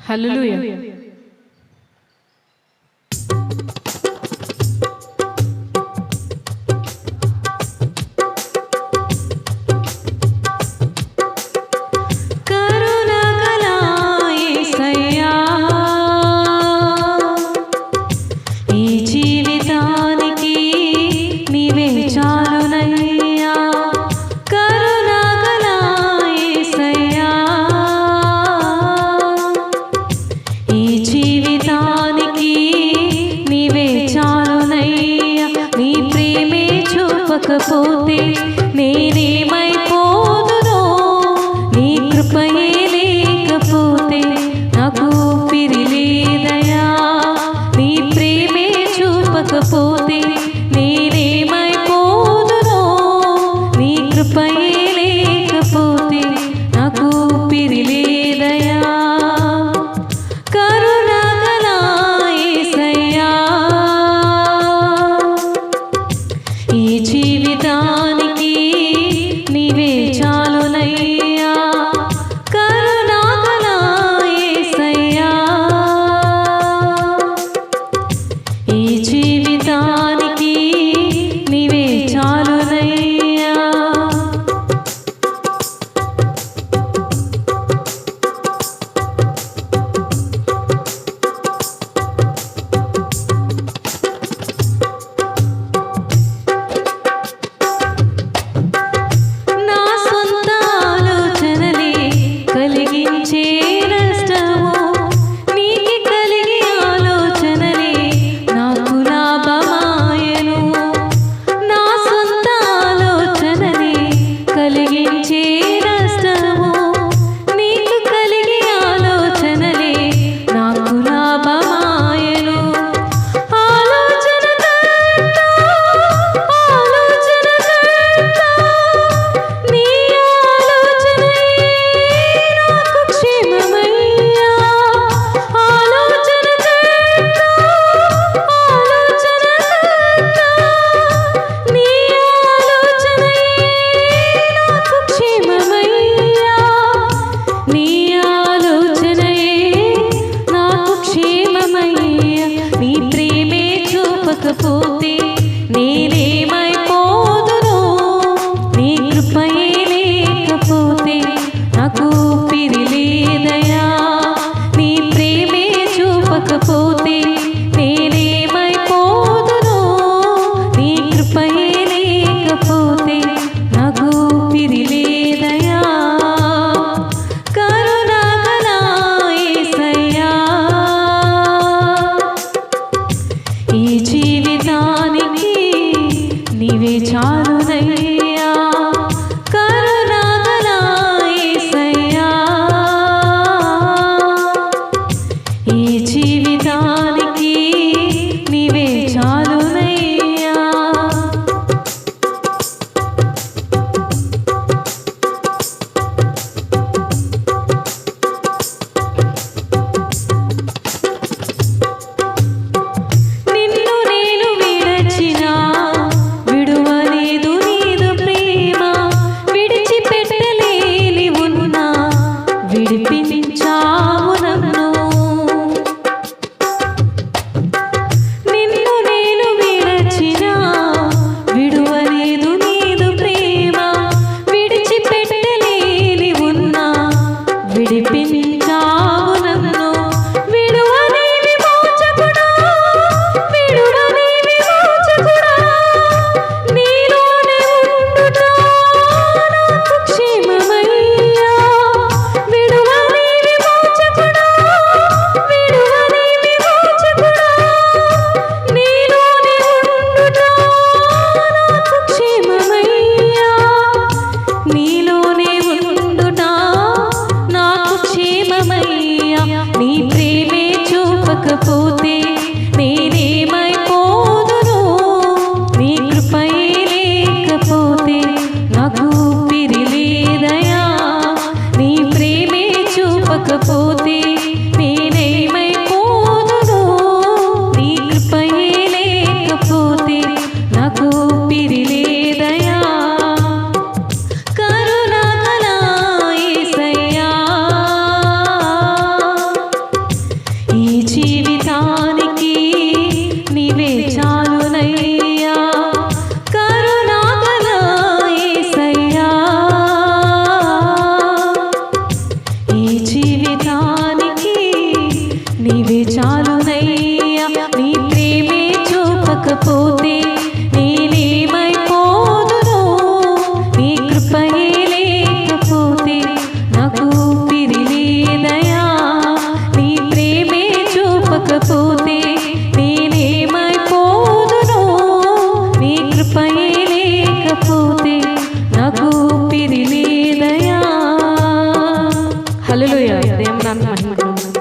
హల్లెలూయా. చూపకపోతే నేనేమైపోదునో, నీ కృపయే లేకపోతే నాకు ఊపిరి లేదయా. నీ ప్రేమే చూపకపోతే నేనేమైపోదునో, నీ కృపయే లేకపోతే నాకు ఊపిరి లేదయా. ఈ జీవితానికి నీవే చాలునయ్యా, కరుణాగల యేసయ్యా. ఈ జీవితానికి నీవే చాలునయ్యా. పోతే నేనేమైపోదునో, నీ కృపయే లేకపోతే నాకు ఊపిరి లేదయా. నీ ప్రేమే చూపకపోతే నేనేమైపోదునో, నీ కృపయే లేకపోతే నాకు ఊపిరి లేదయా. కరుణాగల యేసయ్యా, ఈ జీవితానికి నీవే చాలునయ్యా, కరుణాగల యేసయ్యా. ఈ జీవితానికి నీవే చాలునయ్యా. నిన్ను నేను విడచినా విడువలేదు నీదు దేవుని నామమున మహిమ కలుగును.